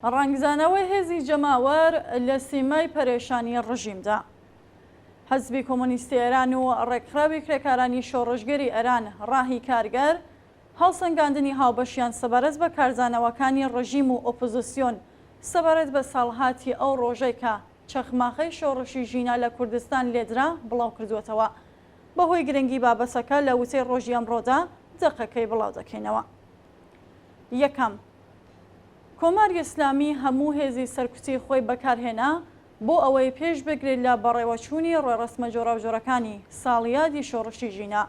ڕەنگزانەوەی هێزی جەماوەر لە سیمای پەرێشانی ڕژیمدا. حەزبی کۆمۆنیستی ئێران و ڕێکخراوی کرێکارانی شۆڕژگەری ئێران ڕاهی کارگەر هەڵسەنگاندنی هاوبەشیان سەبارەت بە کارزانەوەکانی ڕژیم و ئۆپۆزیسیۆن سەبارەت بە ساڵهاتی ئەو ڕۆژەی کە چەخماخەی شۆڕشی ژینە لە کوردستان لێدرا بڵاو کردوێتەوە. بەهۆی گرنگی بابەتەکە لە وتەی ڕۆژی ئەمڕۆدا دەقەکەی بڵاو دەکەینەوە. یەکەم، کۆماری ئیسلامی هەموو هێزی سەرکوتی خۆی بەکارهێنا بۆ ئەوەی پێش بگرێت لە بەڕێوەچوونی ڕێڕەسمە جۆراوجۆرەکانی ساڵیادی شۆڕشی ژینە.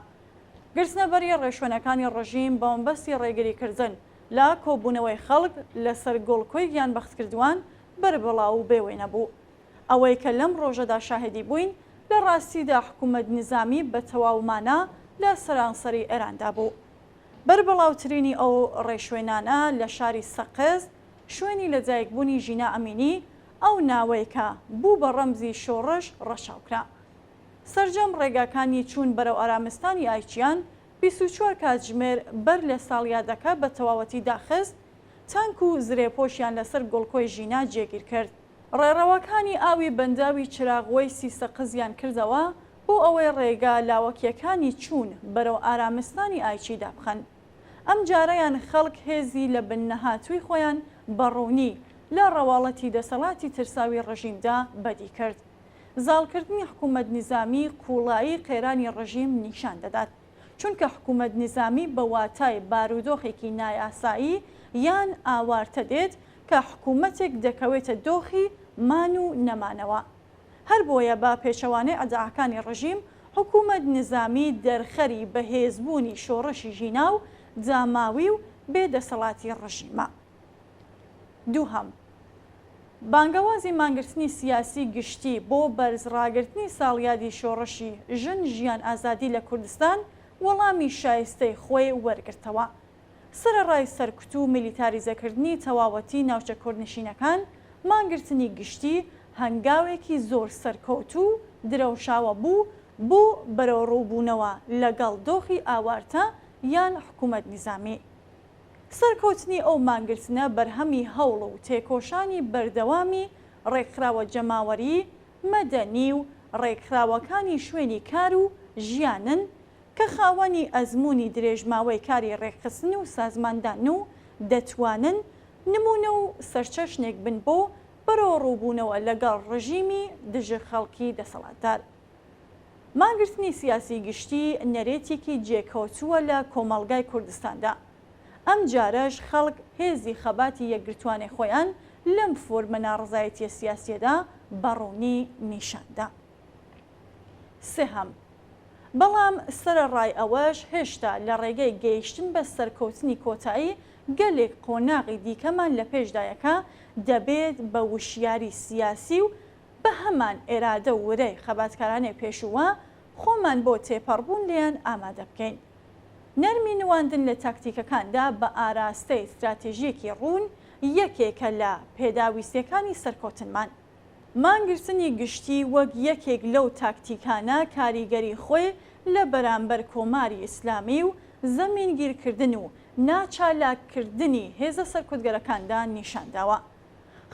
گرتنەبەری ڕێشوێنەکانی ڕژیم بە مەبەستی ڕێگریکردن لە کۆبوونەوەی خەڵک لەسەر گۆڵکۆی گیانبەختکردووان بەربڵاو بێوێ نەبوو. ئەوەی کە لەم ڕۆژەدا شاهدی بووین لە ڕاستیدا حکوومەت نظامی بە تەواومانە لە سەرانسەری ئێراندا بوو. بەربڵاوترینی ئەو ڕێشوێنانە لە شاری سەقز شوێنی لەجایکبوونی ژینا ئەمینی ئەو ناوەی کە بوو بە ڕەمزی شۆڕش ڕەشاوکرا. سەرجەم ڕێگاکانی چوون بەرەو ئارامستانی ئایچیان 24 کاتژمێر بەر لە ساڵیادەکە بە تەواوەتی داخست، تانک و زرێپۆشیان لەسەر گۆڵکۆی ژینا جێگیر کرد. ڕێڕەوەکانی ئاوی بەنداوی چراغوەی سیسەقزیان کردەوە بۆ ئەوەی ڕێگا لاوەکیەکانی چوون بەرەو ئارامستانی ئایچی دابخەن. ئەم جارەیان خەڵک هێزی لە بنەهاتووی خۆیان بەڕوونی لە ڕەواڵەتی دەسەڵاتی ترساوی ڕژیمدا بەدی کرد. زاڵکردنی حکوومەت نظامی قوڵایی قێرانی ڕژیم نیشان دەدات، چونکە حکوومەت نظامی بە واتای بارودۆخێکی نایاسایی یان ئاوارتە دێت کە حکوومەتێک دەکەوێتە دۆخی مان و نەمانەوە. هەر بۆیە بە پێچەوانەی ئەدعاکانی ڕژیم حکوومەت نظامی دەرخەری بەهێزبوونی شۆڕشی ژینا و جاماوی و بێدەسەڵاتی ڕژیمە. دووهەم، بانگەوازی مانگرتنی سیاسی گشتی بۆ بەرزڕاگرتنی ساڵیادی شۆڕشی ژن ژیان ئازادی لە کوردستان وەڵامی شایستەی خۆی وەرگرتەوە. سەرەڕای سەرکوت و میلیتاریزەکردنی تەواوەتی ناوچە کوردنشینەکان مانگرتنی گشتی هەنگاوێکی زۆر سەرکەوت و درەوشاوە بوو بەرەو ڕووبوونەوە لەگەڵ دۆخی ئاوارتە یان حکوومەت نظامی. سەرکەوتنی ئەو مانگرتنە بەرهەمی هەوڵ و تێکۆشانی بەردەوامی ڕێکخراوە جەماوەری مەدەنی و ڕێکخراوەکانی شوێنی کار و ژیانن کە خاوەنی ئەزموونی درێژماوەی کاری ڕێکخستن و سازماندان و دەتوانن نمونە و سەرچەشنێک بن بۆ بەرەو ڕووبوونەوە لەگەڵ ڕژیمی دژە خەڵکی دەسەڵاتدار. مانگرتنی سیاسی گشتی نەرێتێکی جێکەوتووە لە کۆمەڵگای کوردستاندا. ئەم جارەش خەڵک هێزی خەباتی یەکگرتوانەی خۆیان لەم فۆرمە ناڕزایەتیە سیاسیەدا بەڕوونی نیشاندا. سێهەم، بەڵام سەرەڕای ئەوەش هێشتا لە ڕێگەی گەیشتن بە سەرکەوتنی کۆتایی گەلێک قۆناغی دیکەمان لە پێشدایەکە دەبێت بە وشیاری سیاسی و بە هەمان ئێرادە و ورەی خەباتکارانەی پێشووە خۆمان بۆ تێپەڕبوون لێیان ئامادە بکەین. نەرمی نواندن لە تاکتیکەکاندا بە ئاراستەی استراتێژیەکی ڕوون یەکێکە لە پێداویستیەکانی سەرکەوتنمان. مانگرتنی گشتی وەک یەکێک لەو تاکتیکانە کاریگەری خۆی لە بەرامبەر کۆماری ئیسلامی و زەمینگیرکردن و ناچالاکردنی هێزە سەرکوتگەرەکاندا نیشانداوە.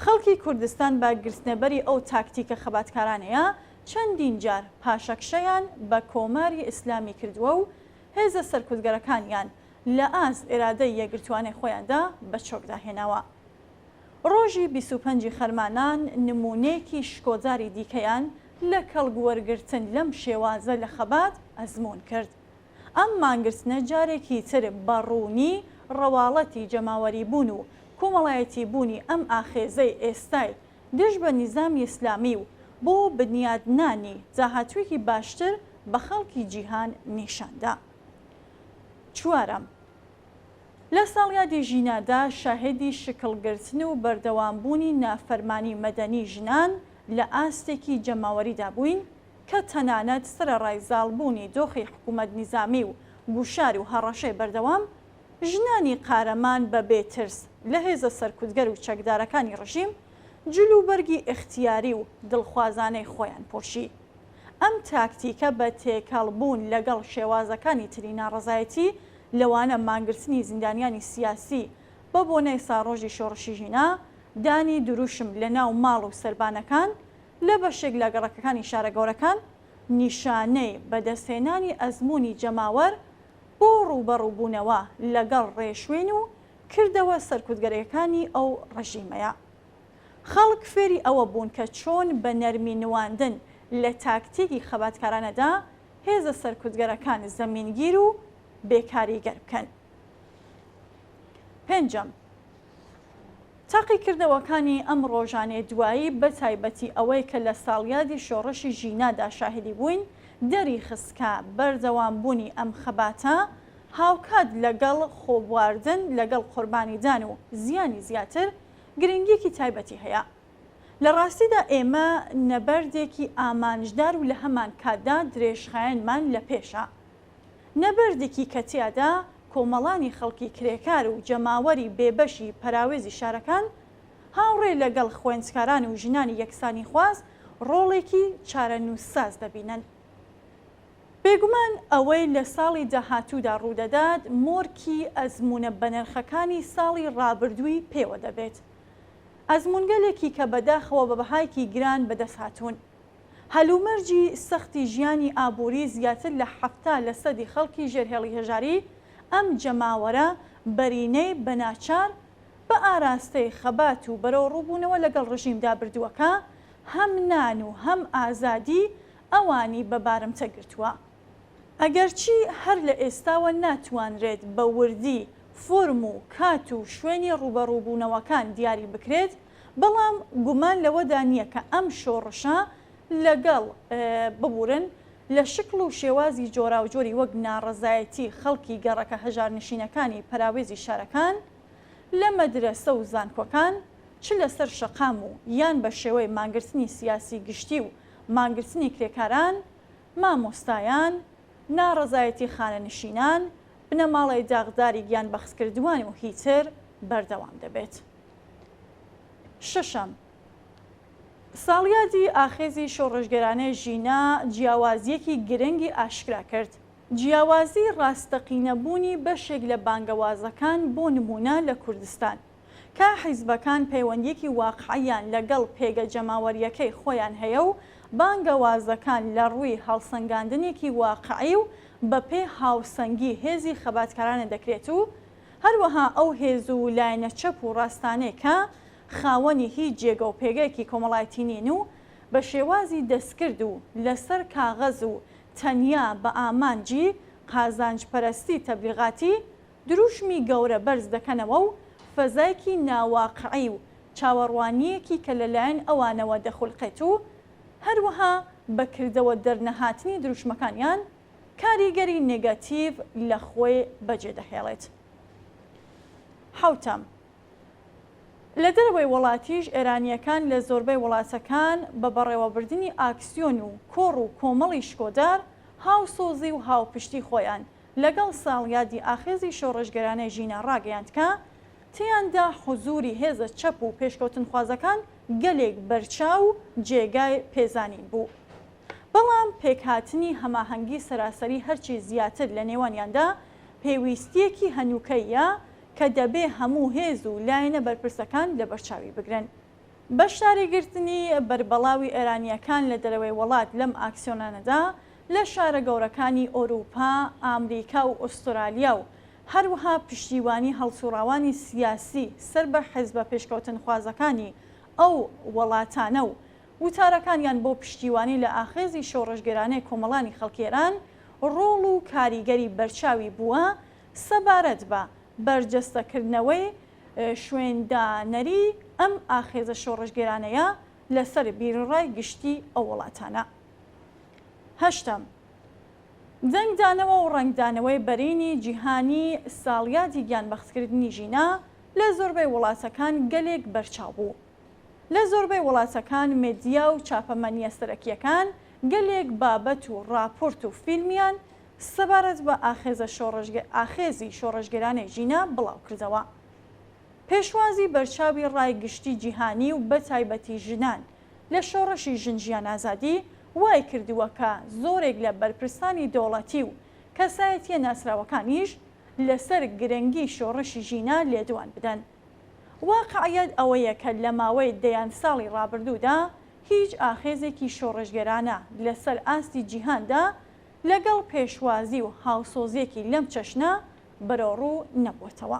خەڵکی کوردستان بە گرتنەبەری ئەو تاکتیکە خەباتکارانەیە چەندین جار پاشەکشەیان بە کۆماری ئیسلامی کردووە و هێزە سەرکوتگەرەکانیان لە ئاست ئێرادەی یەکگرتوانەی خۆیاندا بە چۆکداهێناوە. ڕۆژی 25 خەرمانان نمونەیەکی شکۆجاری دیکەیان لە کەڵگوەرگرتن لەم شێوازە لە خەبات ئەزمون کرد. ئەم مانگرتنە جارێکی تر بەڕوونی ڕەواڵەتی جەماوەری بوون و کۆمەڵایەتی بوونی ئەم ئاخێزەی ئێستای دژ بە نیزامی ئیسلامی و بۆ بنیادنانی جاهاتوویەکی باشتر بە خەڵکی جیهان نیشاندا. چوارەم، لە ساڵیادی ژینادا شاهدی شکڵگرتن و بەردەوامبوونی نافەرمانی مەدەنی ژنان لە ئاستێکی جەماوەریدا بووین کە تەنانەت سەرەڕای زاڵبوونی دۆخی حکوومەت نظامی و گوشار و هەڕەشەی بەردەوام ژنانی قارەمان بە بێترس لە هێزە سەرکوتگەر و چەکدارەکانی ڕژیم جلوبەرگی اختیاری و دڵخوازانەی خۆیان پۆشی. ئەم تاکتیکە بە تێکەڵبوون لەگەڵ شێوازەکانی تری ناڕزایەتی لەوانە مانگرتنی زیندانیانی سیاسی بە بۆنەی ساڕۆژی شۆڕشی ژینا دانی دروشم لە ناو ماڵ و سەربانەکان لە بەشێک لە گەڕەکەکانی شارە گەورەکان نیشانەی بەدەستهێنانی ئەزمموی جەماوەر بۆ ڕوبەڕووبوونەوە لەگەڵ ڕێشوێن و کردەوە سەرکوتگەرەکانی ئەو ڕژیمەیە. خەڵک فێری ئەوە بوون کە چۆن بە نەرمی نواندن لە تاکتێکی خەباتکارانەدا هێزە سەرکوتگەرەکان زەمینگیر و بێکاریگەر بکەن. پێنجەم، تاقیکردنەوەکانی ئەم ڕۆژانەی دوایی بە تایبەتی ئەوەی کە لە ساڵیادی شۆڕشی ژینادا شاهدی بووین دەری خستکە بەردەوامبوونی ئەم خەباتە هاوکات لەگەڵ خۆبواردن لەگەڵ قوربانیدان و زیانی زیاتر گرنگیەکی تایبەتی هەیە. لە ڕاستیدا ئێمە نەبەردێکی ئامانجدار و لە هەمان کاتدا درێژخایەنمان لە پێشە، نەبەردێکی کە تیادا کۆمەڵانی خەڵکی کرێکار و جەماوەری بێبەشی پەراوێزی شارەکان هاوڕێ لەگەڵ خوێندکاران و ژنانی یەکسانی خواست ڕۆڵێکی چارەنووسساز دەبینن. بێگومان ئەوەی لە ساڵی داهاتوودا ڕوودەدات مۆرکی ئەزمونە بەنرخەکانی ساڵی ڕابردووی پێوە دەبێت. ئەزمونگەلێکی کە بەداخەوە بە بەهایکی گران بەدەست هاتوون. هەلومەرجی سەختی ژیانی ئابووری زیاتر لە 70% خەڵکی ژێرهێڵی هێژاری ئەم جەماوەرە بەرینەی بەناچار بە ئاراستەی خەبات و بەرەو ڕووبوونەوە لەگەڵ ڕژیمدا بردووەکە هەم نان و هەم ئازادی ئەوانی بەبارمتە گرتووە. ئەگەرچی هەر لە ئێستاوە ناتوانرێت بە وردی فۆرم و کات و شوێنی ڕوبەڕووبوونەوەکان دیاری بکرێت، بەڵام گومان لەوەدا نییە کە ئەم شۆڕشە لەگەڵ ببورن لە شکل و شێوازی جۆرا و جۆری وەک ناڕەزایەتی خەڵکی گەڕەکە هەژارنشینەکانی پەراوێزی شارەکان لە مەدرسە و زانکۆکان چ لەسەر شەقام و یان بە شێوەی مانگرتنی سیاسی گشتی و مانگرتنی کرێکاران، مامۆستایان، ناڕەزایەتی خانەنشینان، بنەماڵی داغداری گیان بەخسکردوان و هیتر بەردەوام دەبێت. شەشەم، ساڵیادی ئاخێزی شۆڕژگەرانەی ژینە جیاوازیەکی گرنگی ئاشکرا کرد. جیاوازی ڕاستەقینەبوونی بەشێک لە بانگەوازەکان بۆ نمونە لە کوردستان کە حیزبەکان پەیوەندیەکی واقعیان لەگەڵ پێگە جەماوەریەکەی خۆیان هەیە و بانگەوازەکان لە ڕووی هەڵسەنگاندنێکی واقعی و بە پێ هاوسەنگی هێزی خەباتکارانە دەکرێت و هەروەها ئەو هێز و لایەنە چەپ و ڕاستانەی کە خاوەنی هیچ جێگە و پێگەیەکی کۆمەڵایەتی نین و بە شێوازی دەستکرد و لەسەر کاغەز و تەنیا بە ئامانجی قازانجپەرستی تەبلیغاتی دروشمی گەورە بەرز دەکەنەوە و فەزایەکی ناواقعی و چاوەڕوانیەکی کە لەلایەن ئەوانەوە دەخولقێت و هەروەها بەکردەوە دەرنەهاتنی دروشمەکانیان کاریگەری نێگاتیڤ لە خۆی بەجێ دەهێڵێت. حوتەم، لە دەرەوەی وڵاتیش ئێرانیەکان لە زۆربەی وڵاتەکان بە بەڕێوەبردننی ئاکسیۆن و کۆڕ و کۆمەڵی شکۆدار هاوسۆزی و هاوپشتی خۆیان لەگەڵ ساڵیادی ئاخێزی شۆڕژگەرانەی ژینە ڕاگەیاند کە تیاندا حوزوری هێزە چەپ و پێشکەوتن خوازەکان گەلێک بەرچاو و جێگای پێزانین بوو. بەڵام پێکهاتنی هەماهەنگی سەراسەری هەرچی زیاتر لە نێوانیاندا پێویستیەکی هەنووکەیە کە دەبێ هەموو هێز و لایەنە بەرپرسەکان لە بەرچاوی بگرن. بەشداریگرتنی بەربەڵاوی ئێرانیەکان لە دەرەوەی وڵات لەم ئاکسیۆنانەدا لە شارە گەورەکانی ئۆروپا، ئامریکا و ئوسترالیا و هەروەها پشتیوانی هەڵسوڕاوانی سیاسی سەر بە حیزبە پێشکەوتن خوازەکانی ئەو وڵاتانە و وتارەکانیان بۆ پشتیوانی لە ئاخێزی شۆڕژگەرانەی کۆمەڵانی خەڵکێران ڕۆڵ و کاریگەری بەرچاوی بووە سەبارەت بە بەرجەستەکردنەوەی شوێندانەری ئەم ئاخێزە شۆڕژگەرانەیە لەسەر بیرڕای گشتی ئەو وڵاتانە. هەشتەم، دەنگدانەوە و ڕنگدانەوەی بەرینی جیهانی ساڵیادی گیانبەختکردنی ژینە لە زۆربەی وڵاتەکان گەلێک بەرچاو بوو. لە زۆربەی وڵاتەکان مێدیا و چاپەمەنیە سەرەکیەکان گەلێک بابەت و راپۆرت و فیلمیان سەبارەت بە ئاخێزی شۆڕژگەرانەی ژینە بڵاو کردەوە. پێشوازی بەرچاوی ڕایگشتی جیهانی و بە تایبەتی ژنان لە شۆڕشی ژنجیان ئازادی وای کردووە کە زۆرێک لە بەرپرسانی دەوڵەتی و کەسایەتیە ناسراوەکانیش لەسەر گرنگی شۆڕشی ژینە لێدوان بدەن. واقعیت ئەوەیە کە لە ماوەی دەیان ساڵی ڕابردوودا هیچ ئاخێزێکی شۆڕژگەرانە لەسەر ئاستی جیهاندا لەگەڵ پێشوازی و هاوسۆزیەکی لەم چەشنە بەرەوڕوو نەبووتەوە.